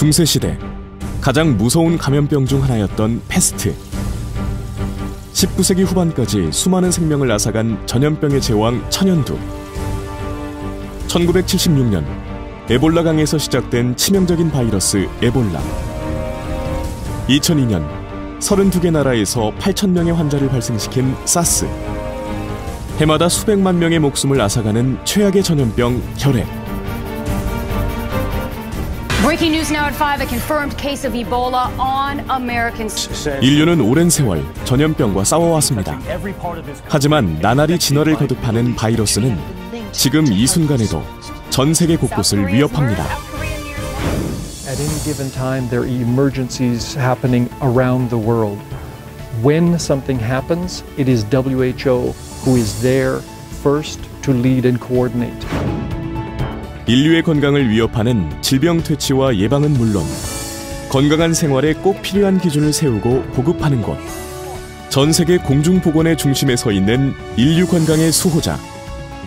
중세시대 가장 무서운 감염병 중 하나였던 패스트. 19세기 후반까지 수많은 생명을 앗아간 전염병의 제왕 천연두. 1976년 에볼라강에서 시작된 치명적인 바이러스 에볼라. 2002년 32개 나라에서 8,000명의 환자를 발생시킨 사스. 해마다 수백만 명의 목숨을 앗아가는 최악의 전염병 혈액. Breaking news now at 5, a confirmed case of Ebola on American. 인류는 오랜 세월 전염병과 싸워왔습니다. 하지만 나날이 진화를 거듭하는 바이러스는 지금 이 순간에도 전 세계 곳곳을 위협합니다. At any given time, there are emergencies happening around the world. When something happens, it is WHO who is there first to lead and coordinate. 인류의 건강을 위협하는 질병 퇴치와 예방은 물론 건강한 생활에 꼭 필요한 기준을 세우고 보급하는 곳. 전 세계 공중보건의 중심에 서 있는 인류 건강의 수호자,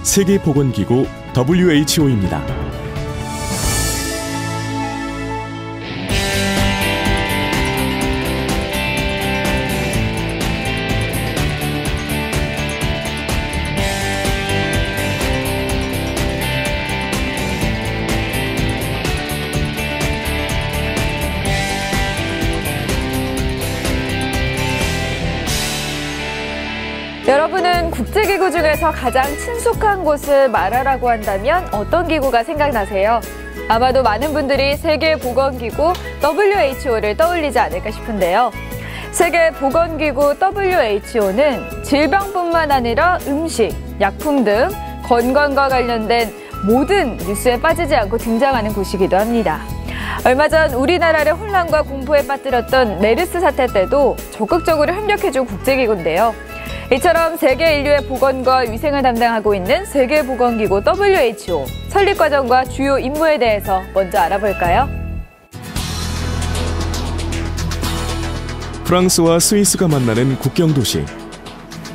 세계보건기구 WHO입니다. 여러분은 국제기구 중에서 가장 친숙한 곳을 말하라고 한다면 어떤 기구가 생각나세요? 아마도 많은 분들이 세계보건기구 WHO를 떠올리지 않을까 싶은데요. 세계보건기구 WHO는 질병뿐만 아니라 음식, 약품 등 건강과 관련된 모든 뉴스에 빠지지 않고 등장하는 곳이기도 합니다. 얼마 전 우리나라를 혼란과 공포에 빠뜨렸던 메르스 사태 때도 적극적으로 협력해준 국제기구인데요. 이처럼 세계 인류의 보건과 위생을 담당하고 있는 세계보건기구 WHO 설립 과정과 주요 임무에 대해서 먼저 알아볼까요? 프랑스와 스위스가 만나는 국경도시.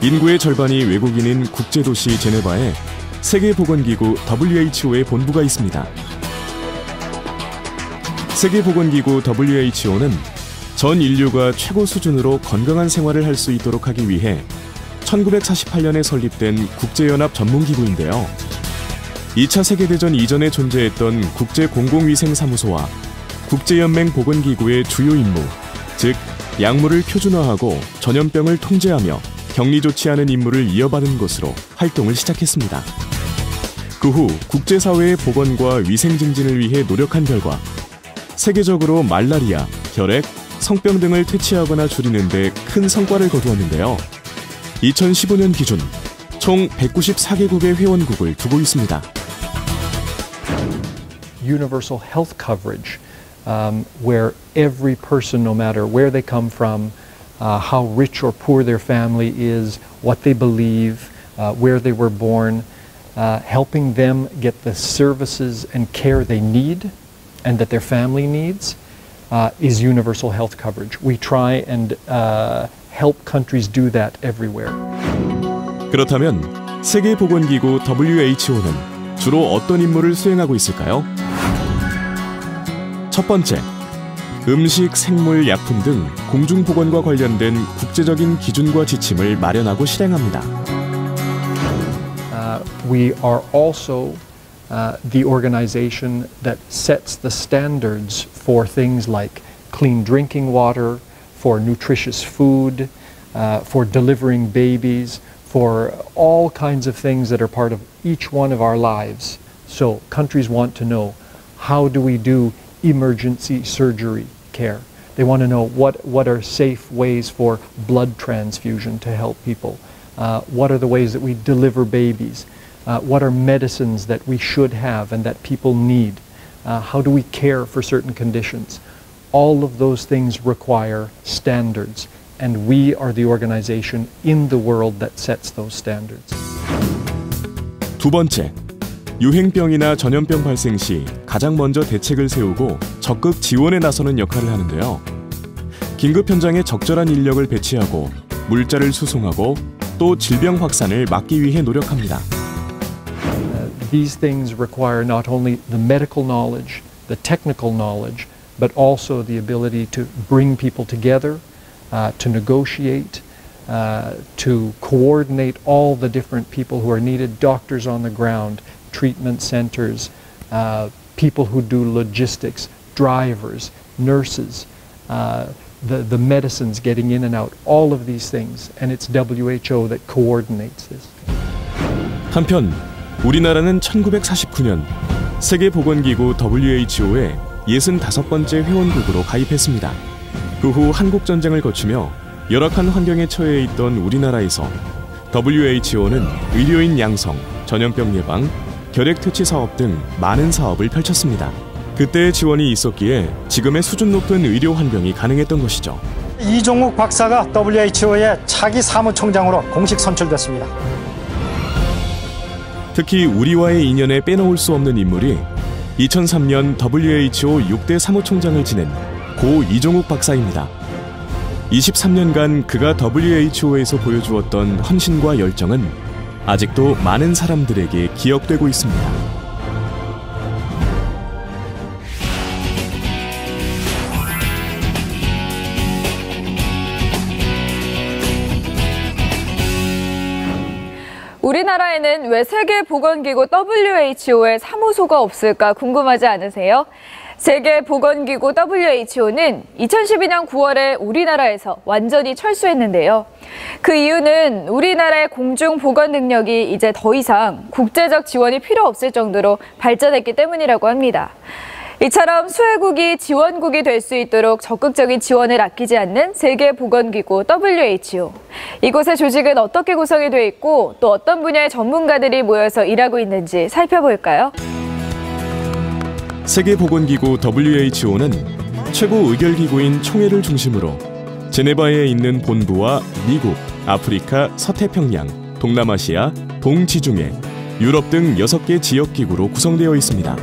인구의 절반이 외국인인 국제도시 제네바에 세계보건기구 WHO의 본부가 있습니다. 세계보건기구 WHO는 전 인류가 최고 수준으로 건강한 생활을 할 수 있도록 하기 위해 1948년에 설립된 국제연합 전문기구인데요. 2차 세계대전 이전에 존재했던 국제공공위생사무소와 국제연맹 보건기구의 주요 임무, 즉 약물을 표준화하고 전염병을 통제하며 격리 조치하는 임무를 이어받은 것으로 활동을 시작했습니다. 그 후 국제사회의 보건과 위생 증진을 위해 노력한 결과 세계적으로 말라리아, 혈액, 성병 등을 퇴치하거나 줄이는 데 큰 성과를 거두었는데요. 2015년 기준 총 194개국의 회원국을 두고 있습니다. Universal health coverage, where every person, no matter where they come from, how rich or poor their family is, what they believe, where they were born, helping them get the services and care they need and that their family needs, is universal health coverage. We try and help countries do that everywhere. 그렇다면 세계보건기구 WHO는 주로 어떤 임무를 수행하고 있을까요? 첫 번째, 음식, 생물, 약품 등 공중보건과 관련된 국제적인 기준과 지침을 마련하고 실행합니다. We are also the organization that sets the standards for things like clean drinking water, for nutritious food, for delivering babies, for all kinds of things that are part of each one of our lives. So countries want to know, how do we do emergency surgery care? They want to know what are safe ways for blood transfusion to help people. What are the ways that we deliver babies? What are medicines that we should have and that people need? How do we care for certain conditions? All of those things require standards, and we are the organization in the world that sets those standards. 두 번째, 유행병이나 전염병 발생 시 가장 먼저 대책을 세우고 적극 지원에 나서는 역할을 하는데요. 긴급 현장에 적절한 인력을 배치하고 물자를 수송하고 또 질병 확산을 막기 위해 노력합니다. These things require not only the medical knowledge, the technical knowledge, but also the ability to bring people together, to negotiate, to coordinate all the different people who are needed, doctors on the ground, treatment centers, people who do logistics, drivers, nurses, the medicines getting in and out, all of these things, and it's WHO that coordinates this. 한편 우리나라는 1949년 세계보건기구 WHO에 65번째 회원국으로 가입했습니다. 그 후 한국전쟁을 거치며 열악한 환경에 처해 있던 우리나라에서 WHO는 의료인 양성, 전염병 예방, 결핵퇴치 사업 등 많은 사업을 펼쳤습니다. 그때의 지원이 있었기에 지금의 수준 높은 의료 환경이 가능했던 것이죠. 이종욱 박사가 WHO의 차기 사무총장으로 공식 선출됐습니다. 특히 우리와의 인연에 빼놓을 수 없는 인물이 2003년 WHO 6대 사무총장을 지낸 고 이종욱 박사입니다. 23년간 그가 WHO에서 보여주었던 헌신과 열정은 아직도 많은 사람들에게 기억되고 있습니다. 우리나라에는 왜 세계보건기구 WHO에 사무소가 없을까 궁금하지 않으세요? 세계보건기구 WHO는 2012년 9월에 우리나라에서 완전히 철수했는데요. 그 이유는 우리나라의 공중보건 능력이 이제 더 이상 국제적 지원이 필요 없을 정도로 발전했기 때문이라고 합니다. 이처럼 수혜국이 지원국이 될 수 있도록 적극적인 지원을 아끼지 않는 세계보건기구 WHO. 이곳의 조직은 어떻게 구성이 돼 있고 또 어떤 분야의 전문가들이 모여서 일하고 있는지 살펴볼까요? 세계보건기구 WHO는 최고 의결기구인 총회를 중심으로 제네바에 있는 본부와 미국, 아프리카, 서태평양, 동남아시아, 동지중해, 유럽 등 6개 지역기구로 구성되어 있습니다.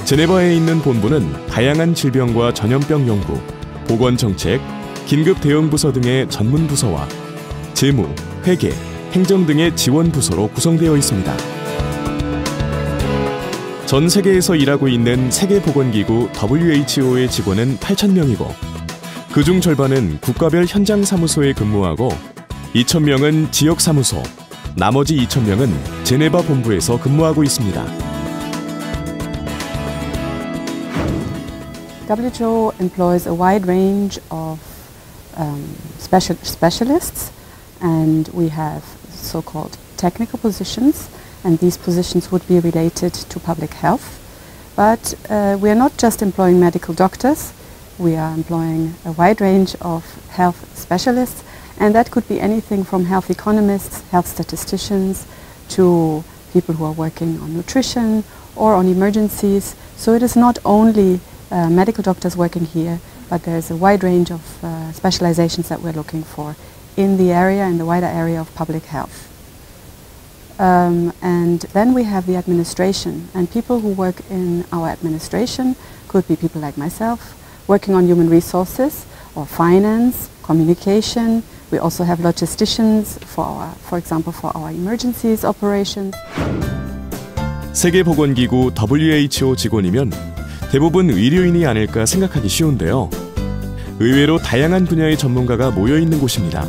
제네바에 있는 본부는 다양한 질병과 전염병 연구, 보건정책, 긴급대응부서 등의 전문부서와 재무, 회계, 행정 등의 지원부서로 구성되어 있습니다. 전 세계에서 일하고 있는 세계보건기구 WHO의 직원은 8,000명이고 그중 절반은 국가별 현장사무소에 근무하고 2,000명은 지역사무소, 나머지 2,000명은 제네바 본부에서 근무하고 있습니다. WHO employs a wide range of specialists, and we have so-called technical positions, and these positions would be related to public health. But we are not just employing medical doctors, we are employing a wide range of health specialists, and that could be anything from health economists, health statisticians, to people who are working on nutrition or on emergencies. So it is not only medical doctors working here, but there's a wide range of specializations that we're looking for in the area, in the wider area of public health. And then we have the administration, and people who work in our administration could be people like myself, working on human resources or finance, communication. We also have logisticians for example, for our emergencies operations. 세계보건기구 WHO 직원이면 대부분 의료인이 아닐까 생각하기 쉬운데요. 의외로 다양한 분야의 전문가가 모여 있는 곳입니다.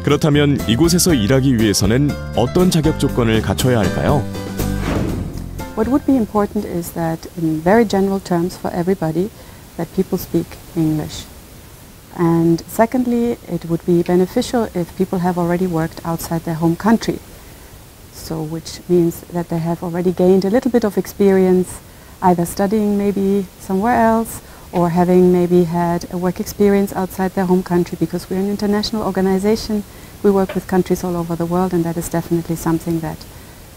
그렇다면 이곳에서 일하기 위해서는 어떤 자격 조건을 갖춰야 할까요? What would be important is that in very general terms for everybody that people speak English. And secondly, it would be beneficial if people have already worked outside their home country. So which means that they have already gained a little bit of experience either studying maybe somewhere else or having maybe had a work experience outside their home country, because we're an international organization. We work with countries all over the world, and that is definitely something that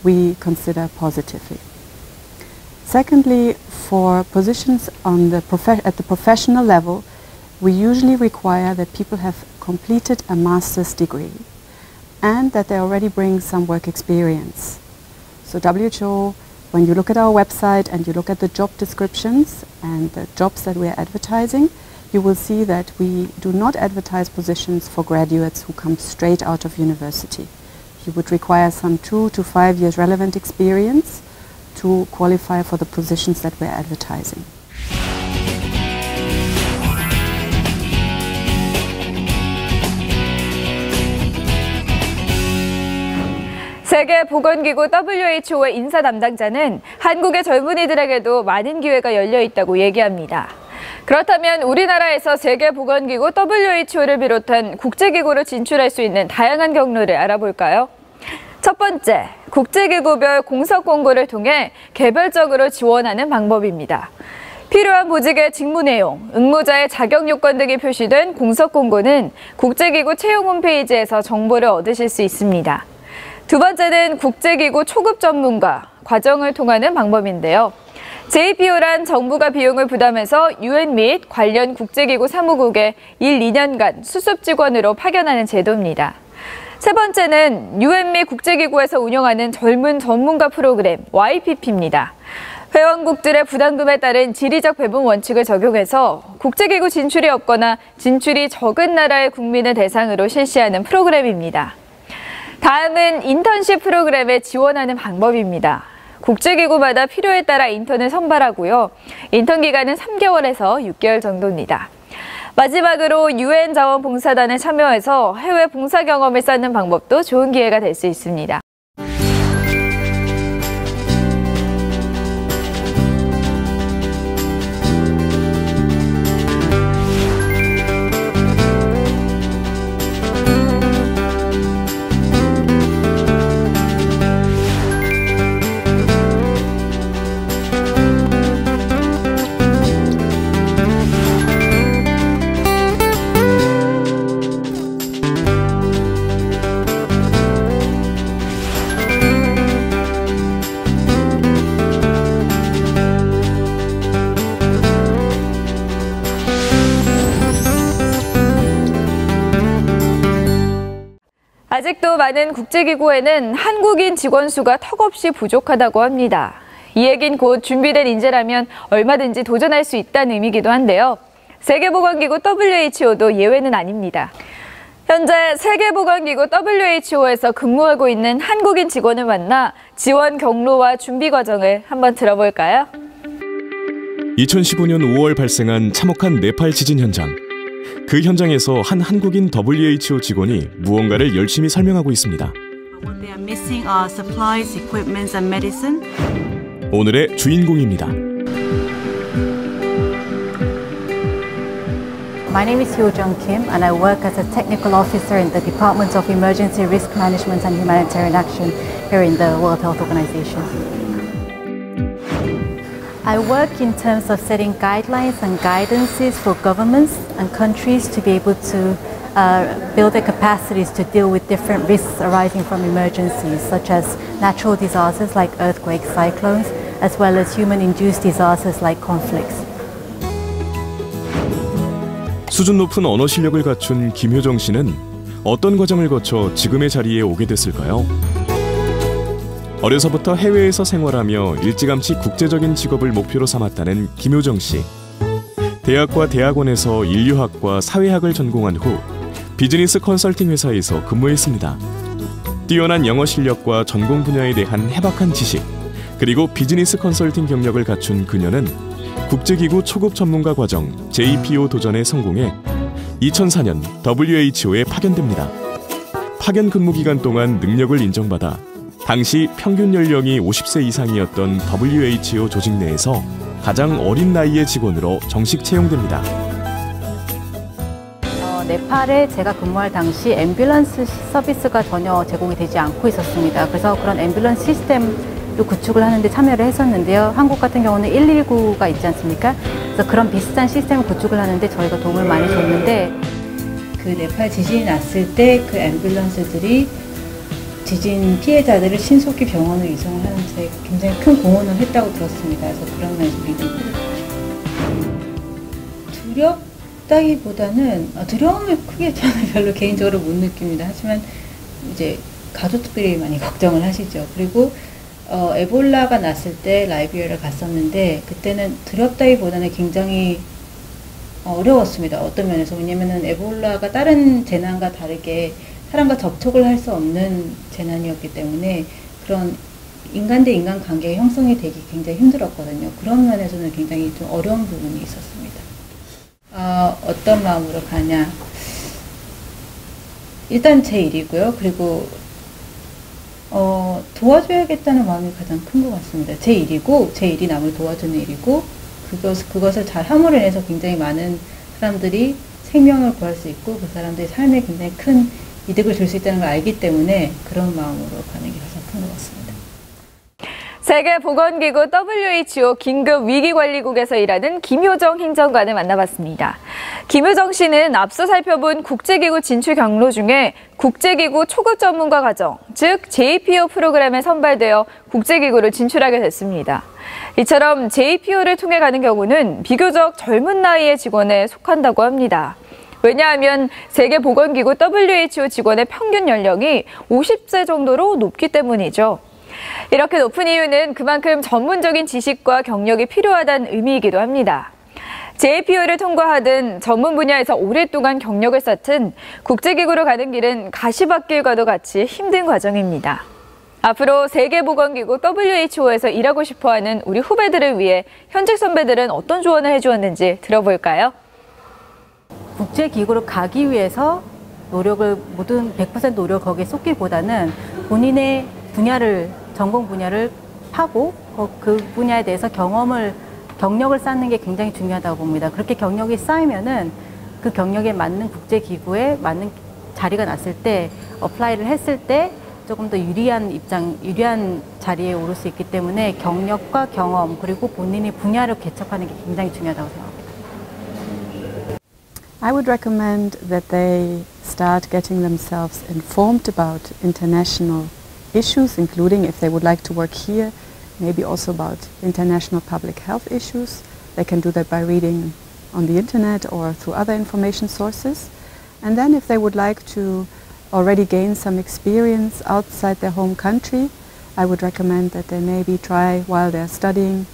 we consider positively. Secondly, for positions on at the professional level, we usually require that people have completed a master's degree and that they already bring some work experience. So WHO, when you look at our website and you look at the job descriptions and the jobs that we are advertising, you will see that we do not advertise positions for graduates who come straight out of university. You would require some 2 to 5 years relevant experience to qualify for the positions that we're advertising. 세계보건기구 WHO의 인사 담당자는 한국의 젊은이들에게도 많은 기회가 열려 있다고 얘기합니다. 그렇다면 우리나라에서 세계보건기구 WHO를 비롯한 국제기구로 진출할 수 있는 다양한 경로를 알아볼까요? 첫 번째, 국제기구별 공석 공고를 통해 개별적으로 지원하는 방법입니다. 필요한 보직의 직무 내용, 응모자의 자격 요건 등이 표시된 공석 공고는 국제기구 채용 홈페이지에서 정보를 얻으실 수 있습니다. 두 번째는 국제기구 초급 전문가 과정을 통하는 방법인데요. JPO란 정부가 비용을 부담해서 UN 및 관련 국제기구 사무국에 1, 2년간 수습 직원으로 파견하는 제도입니다. 세 번째는 UN 및 국제기구에서 운영하는 젊은 전문가 프로그램 YPP입니다. 회원국들의 부담금에 따른 지리적 배분 원칙을 적용해서 국제기구 진출이 없거나 진출이 적은 나라의 국민을 대상으로 실시하는 프로그램입니다. 다음은 인턴십 프로그램에 지원하는 방법입니다. 국제기구마다 필요에 따라 인턴을 선발하고요. 인턴 기간은 3개월에서 6개월 정도입니다. 마지막으로 UN 자원봉사단에 참여해서 해외 봉사 경험을 쌓는 방법도 좋은 기회가 될 수 있습니다. 아직도 많은 국제기구에는 한국인 직원 수가 턱없이 부족하다고 합니다. 이 얘긴 곧 준비된 인재라면 얼마든지 도전할 수 있다는 의미이기도 한데요. 세계보건기구 WHO도 예외는 아닙니다. 현재 세계보건기구 WHO에서 근무하고 있는 한국인 직원을 만나 지원 경로와 준비 과정을 한번 들어볼까요? 2015년 5월 발생한 참혹한 네팔 지진 현장. 그 현장에서 한 한국인 WHO 직원이 무언가를 열심히 설명하고 있습니다. What they are missing are supplies, equipment, and medicine. 오늘의 주인공입니다. My name is Hyo-jung Kim, and I work as a technical officer in the Department of Emergency Risk Management and Humanitarian Action here in the World Health Organization. I work in terms of setting guidelines and guidances for governments and countries to be able to build their capacities to deal with different risks arising from emergencies, such as natural disasters like earthquakes, cyclones, as well as human-induced disasters like conflicts. 수준 높은 언어 실력을 갖춘 김효정 씨는 어떤 과정을 거쳐 지금의 자리에 오게 됐을까요? 어려서부터 해외에서 생활하며 일찌감치 국제적인 직업을 목표로 삼았다는 김효정 씨. 대학과 대학원에서 인류학과 사회학을 전공한 후 비즈니스 컨설팅 회사에서 근무했습니다. 뛰어난 영어 실력과 전공 분야에 대한 해박한 지식, 그리고 비즈니스 컨설팅 경력을 갖춘 그녀는 국제기구 초급 전문가 과정 JPO 도전에 성공해 2004년 WHO에 파견됩니다. 파견 근무 기간 동안 능력을 인정받아 당시 평균 연령이 50세 이상이었던 WHO 조직 내에서 가장 어린 나이의 직원으로 정식 채용됩니다. 네팔에 제가 근무할 당시 앰뷸런스 서비스가 전혀 제공이 되지 않고 있었습니다. 그래서 그런 앰뷸런스 시스템도 구축을 하는데 참여를 했었는데요. 한국 같은 경우는 119가 있지 않습니까? 그래서 그런 비슷한 시스템을 구축을 하는데 저희가 도움을 많이 줬는데, 그 네팔 지진이 났을 때 그 앰뷸런스들이 지진 피해자들을 신속히 병원으로 이송을 하는데 굉장히 큰 공헌을 했다고 들었습니다. 그래서 그런 면에서 믿음을 두렵다기보다는 두려움을 크게 저는 별로 개인적으로 못 느낍니다. 하지만 이제 가족들이 많이 걱정을 하시죠. 그리고 에볼라가 났을 때 라이비어를 갔었는데 그때는 두렵다기보다는 굉장히 어려웠습니다. 어떤 면에서. 왜냐면은 에볼라가 다른 재난과 다르게 사람과 접촉을 할 수 없는 재난이었기 때문에 그런 인간 대 인간 관계가 형성이 되기 굉장히 힘들었거든요. 그런 면에서는 굉장히 좀 어려운 부분이 있었습니다. 어떤 마음으로 가냐. 일단 제 일이고요. 그리고 도와줘야겠다는 마음이 가장 큰 것 같습니다. 제 일이고 제 일이 남을 도와주는 일이고 그것을 잘 함으로 인해서 굉장히 많은 사람들이 생명을 구할 수 있고 그 사람들의 삶에 굉장히 큰 이득을 줄 수 있다는 걸 알기 때문에 그런 마음으로 가는 게 가장 큰 것 같습니다. 세계보건기구 WHO 긴급위기관리국에서 일하는 김효정 행정관을 만나봤습니다. 김효정 씨는 앞서 살펴본 국제기구 진출 경로 중에 국제기구 초급 전문가 과정, 즉 JPO 프로그램에 선발되어 국제기구를 진출하게 됐습니다. 이처럼 JPO를 통해 가는 경우는 비교적 젊은 나이의 직원에 속한다고 합니다. 왜냐하면 세계보건기구 WHO 직원의 평균 연령이 50세 정도로 높기 때문이죠. 이렇게 높은 이유는 그만큼 전문적인 지식과 경력이 필요하다는 의미이기도 합니다. JPO를 통과하든 전문 분야에서 오랫동안 경력을 쌓든 국제기구로 가는 길은 가시밭길과도 같이 힘든 과정입니다. 앞으로 세계보건기구 WHO에서 일하고 싶어하는 우리 후배들을 위해 현직 선배들은 어떤 조언을 해주었는지 들어볼까요? 국제기구로 가기 위해서 모든 100% 노력을 거기에 쏟기보다는 본인의 전공 분야를 파고 그 분야에 대해서 경력을 쌓는 게 굉장히 중요하다고 봅니다. 그렇게 경력이 쌓이면은 그 경력에 맞는 국제기구에 맞는 자리가 났을 때 어플라이를 했을 때 조금 더 유리한 자리에 오를 수 있기 때문에 경력과 경험 그리고 본인의 분야를 개척하는 게 굉장히 중요하다고 생각합니다. I would recommend that they start getting themselves informed about international issues, including if they would like to work here, maybe also about international public health issues. They can do that by reading on the internet or through other information sources. And then if they would like to already gain some experience outside their home country, I would recommend that they maybe try while they're studying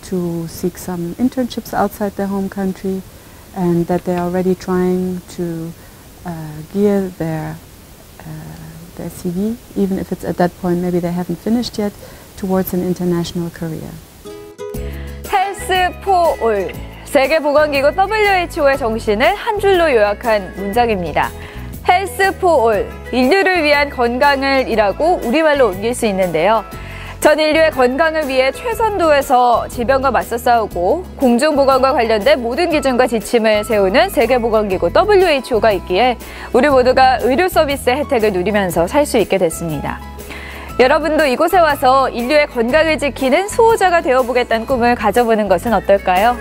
to seek some internships outside their home country, and that they're already trying to gear their CV, even if it's at that point maybe they haven't finished yet, towards an international career. Health for all. 세계보건기구 WHO의 정신을 한 줄로 요약한 문장입니다. Health for all. 인류를 위한 건강을 이라고 우리말로 옮길 수 있는데요. 전 인류의 건강을 위해 최선도에서 질병과 맞서 싸우고 공중보건과 관련된 모든 기준과 지침을 세우는 세계보건기구 WHO가 있기에 우리 모두가 의료 서비스의 혜택을 누리면서 살 수 있게 됐습니다. 여러분도 이곳에 와서 인류의 건강을 지키는 수호자가 되어보겠다는 꿈을 가져보는 것은 어떨까요?